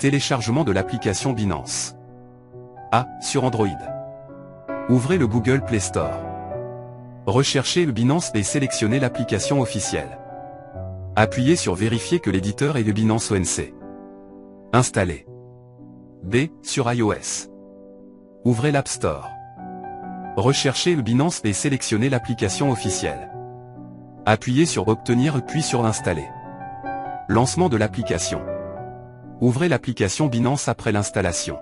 Téléchargement de l'application Binance. A. Sur Android. Ouvrez le Google Play Store. Recherchez Binance et sélectionnez l'application officielle. Appuyez sur Vérifier que l'éditeur est le Binance ONC. Installez. B. Sur iOS. Ouvrez l'App Store. Recherchez Binance et sélectionnez l'application officielle. Appuyez sur Obtenir puis sur Installer. Lancement de l'application. Ouvrez l'application Binance après l'installation.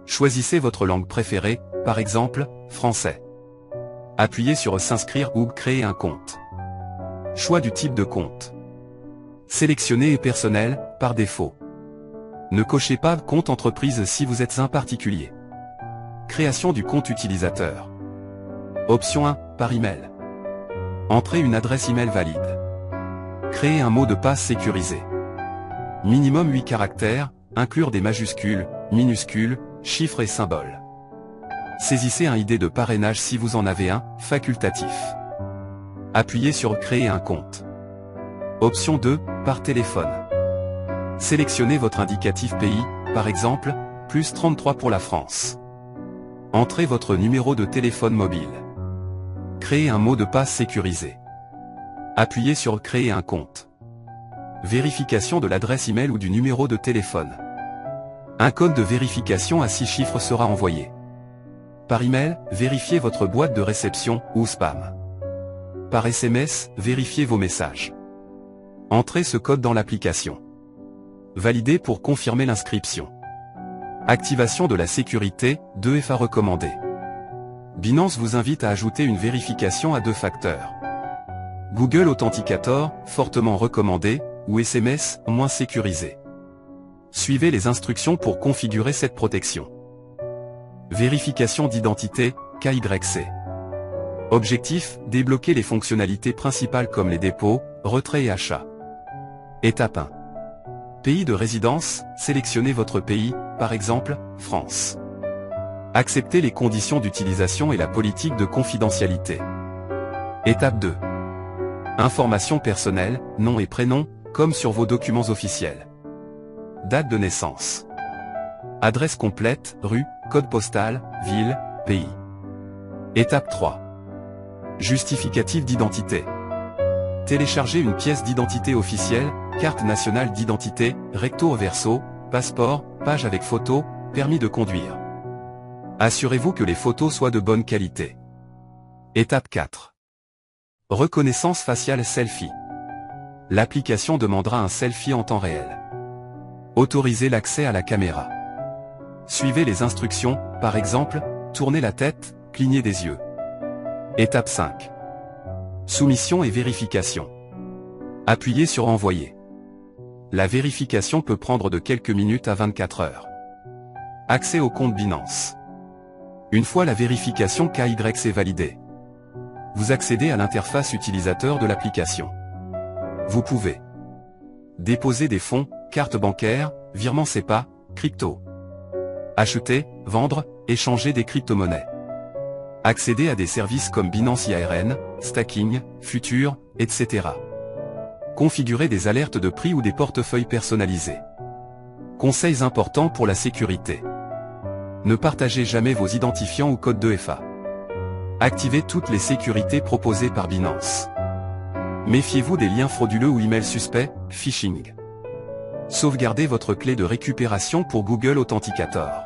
Choisissez votre langue préférée, par exemple, français. Appuyez sur S'inscrire ou Créer un compte. Choix du type de compte. Sélectionnez personnel, par défaut. Ne cochez pas compte entreprise si vous êtes un particulier. Création du compte utilisateur. Option 1, par email. Entrez une adresse email valide. Créer un mot de passe sécurisé. Minimum 8 caractères, inclure des majuscules, minuscules, chiffres et symboles. Saisissez un ID de parrainage si vous en avez un, facultatif. Appuyez sur Créer un compte. Option 2, par téléphone. Sélectionnez votre indicatif pays, par exemple, +33 pour la France. Entrez votre numéro de téléphone mobile. Créez un mot de passe sécurisé. Appuyez sur Créer un compte. Vérification de l'adresse email ou du numéro de téléphone. Un code de vérification à 6 chiffres sera envoyé. Par email, vérifiez votre boîte de réception ou spam. Par SMS, vérifiez vos messages. Entrez ce code dans l'application. Validez pour confirmer l'inscription. Activation de la sécurité, 2FA recommandé. Binance vous invite à ajouter une vérification à 2 facteurs. Google Authenticator, fortement recommandé, ou SMS, moins sécurisé. Suivez les instructions pour configurer cette protection. Vérification d'identité, KYC. Objectif, débloquer les fonctionnalités principales comme les dépôts, retraits et achats. Étape 1. Pays de résidence, sélectionnez votre pays, par exemple, France. Acceptez les conditions d'utilisation et la politique de confidentialité. Étape 2. Informations personnelles, nom et prénom, comme sur vos documents officiels. Date de naissance. Adresse complète, rue, code postal, ville, pays. Étape 3. Justificatif d'identité. Téléchargez une pièce d'identité officielle, carte nationale d'identité, recto verso, passeport, page avec photo, permis de conduire. Assurez-vous que les photos soient de bonne qualité. Étape 4. Reconnaissance faciale selfie. L'application demandera un selfie en temps réel. Autorisez l'accès à la caméra. Suivez les instructions, par exemple, tournez la tête, clignez des yeux. Étape 5. Soumission et vérification. Appuyez sur Envoyer. La vérification peut prendre de quelques minutes à 24 heures. Accès au compte Binance. Une fois la vérification KYC validée, vous accédez à l'interface utilisateur de l'application. Vous pouvez déposer des fonds, carte bancaire, virement SEPA, crypto. Acheter, vendre, échanger des crypto-monnaies. Accéder à des services comme Binance IARN, Stacking, Future, etc. Configurer des alertes de prix ou des portefeuilles personnalisés. Conseils importants pour la sécurité. Ne partagez jamais vos identifiants ou codes 2FA. Activez toutes les sécurités proposées par Binance. Méfiez-vous des liens frauduleux ou emails suspects, phishing. Sauvegardez votre clé de récupération pour Google Authenticator.